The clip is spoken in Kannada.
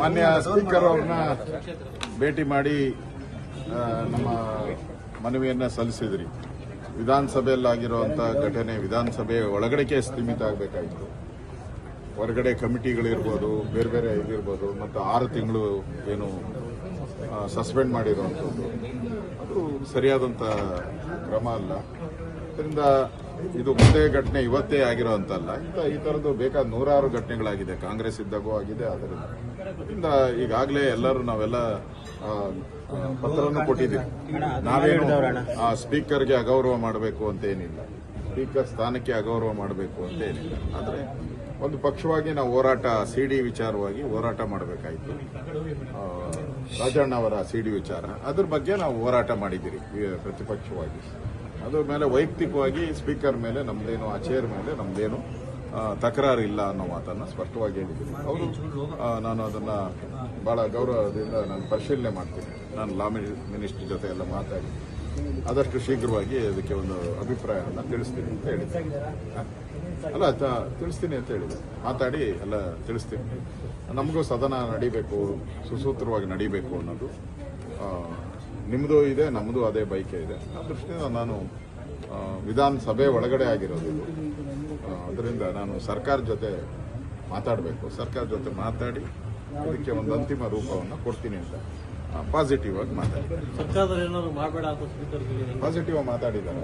ಮಾನ್ಯ ಸ್ಪೀಕರ್ ಅವ್ರನ್ನ ಭೇಟಿ ಮಾಡಿ ನಮ್ಮ ಮನವಿಯನ್ನ ಸಲ್ಲಿಸಿದ್ರಿ. ವಿಧಾನಸಭೆಯಲ್ಲಾಗಿರುವಂಥ ಘಟನೆ ವಿಧಾನಸಭೆ ಒಳಗಡೆಗೆ ಸೀಮಿತ ಆಗಬೇಕಾಗಿತ್ತು. ಹೊರಗಡೆ ಕಮಿಟಿಗಳಿರ್ಬೋದು, ಬೇರೆ ಬೇರೆ ಇದಿರ್ಬೋದು, ಮತ್ತು 6 ತಿಂಗಳು ಏನು ಸಸ್ಪೆಂಡ್ ಮಾಡಿರುವಂಥದ್ದು ಅದು ಸರಿಯಾದಂಥ ಕ್ರಮ ಅಲ್ಲ. ಇದರಿಂದ ಇದು ಒಂದೇ ಘಟನೆ ಇವತ್ತೇ ಆಗಿರೋಂತಲ್ಲ. ಈ ಥರದ್ದು ಬೇಕಾದ 100 ಘಟನೆಗಳಾಗಿದೆ. ಕಾಂಗ್ರೆಸ್ ಇದ್ದಾಗೂ ಆಗಿದೆ. ಅದರಿಂದ ಈಗಾಗಲೇ ನಾವೆಲ್ಲ ಪತ್ರವನ್ನು ಕೊಟ್ಟಿದ್ದೀವಿ. ನಾವೇನು ಸ್ಪೀಕರ್ಗೆ ಅಗೌರವ ಮಾಡಬೇಕು ಅಂತ ಏನಿಲ್ಲ, ಸ್ಪೀಕರ್ ಸ್ಥಾನಕ್ಕೆ ಅಗೌರವ ಮಾಡಬೇಕು ಅಂತ ಏನಿಲ್ಲ. ಆದರೆ ಒಂದು ಪಕ್ಷವಾಗಿ ನಾವು ಹೋರಾಟ ಸಿಡಿ ವಿಚಾರವಾಗಿ ಹೋರಾಟ ಮಾಡಬೇಕಾಯಿತು. ರಾಜಣ್ಣ ಅವರ ಸಿಡಿ ವಿಚಾರ, ಅದ್ರ ಬಗ್ಗೆ ನಾವು ಹೋರಾಟ ಮಾಡಿದ್ದೀರಿ ಪ್ರತಿಪಕ್ಷವಾಗಿ. ಅದ್ರ ಮೇಲೆ ವೈಯಕ್ತಿಕವಾಗಿ ಸ್ಪೀಕರ್ ಮೇಲೆ ನಮ್ದೇನು, ಆ ಚೇರ್ ಮೇಲೆ ನಮ್ದೇನು ತಕರಾರು ಇಲ್ಲ ಅನ್ನೋ ಮಾತನ್ನು ಸ್ಪಷ್ಟವಾಗಿ ಹೇಳಿದ್ದೀನಿ. ಅವರು ನಾನು ಅದನ್ನು ಬಹಳ ಗೌರವದಿಂದ ನಾನು ಪರಿಶೀಲನೆ ಮಾಡ್ತೀನಿ. ನಾನು ಲಾ ಮಿನಿಸ್ಟರ್ ಜೊತೆ ಎಲ್ಲ ಮಾತಾಡಿ ಆದಷ್ಟು ಶೀಘ್ರವಾಗಿ ಅದಕ್ಕೆ ಒಂದು ಅಭಿಪ್ರಾಯವನ್ನು ತಿಳಿಸ್ತೀನಿ ಅಂತ ಹೇಳಿದ್ದೆ. ಅಲ್ಲ ತಿಳಿಸ್ತೀನಿ ಅಂತ ಹೇಳಿದೆ, ಮಾತಾಡಿ ಎಲ್ಲ ತಿಳಿಸ್ತೀನಿ. ನಮಗೂ ಸದನ ನಡೀಬೇಕು, ಸುಸೂತ್ರವಾಗಿ ನಡೀಬೇಕು ಅನ್ನೋದು ನಿಮ್ಮದು ಇದೆ, ನಮ್ಮದು ಅದೇ ಬಯಕೆ ಇದೆ. ಆ ದೃಷ್ಟಿಯಿಂದ ನಾನು ವಿಧಾನಸಭೆ ಒಳಗಡೆ ಆಗಿರೋದು, ಅದರಿಂದ ನಾನು ಸರ್ಕಾರ ಜೊತೆ ಮಾತಾಡಬೇಕು. ಸರ್ಕಾರ ಜೊತೆ ಮಾತಾಡಿ ಅದಕ್ಕೆ ಒಂದು ಅಂತಿಮ ರೂಪವನ್ನು ಕೊಡ್ತೀನಿ ಅಂತ ಪಾಸಿಟಿವ್ ಆಗಿ ಮಾತಾಡಿದ್ದಾರೆ. ಸರ್ಕಾರದಲ್ಲಿ ಏನಾದ್ರು ಮಾಡಬೇಡ ಅಂತ ಪಾಸಿಟಿವ್ ಆಗಿ ಮಾತಾಡಿದ್ದಾರೆ.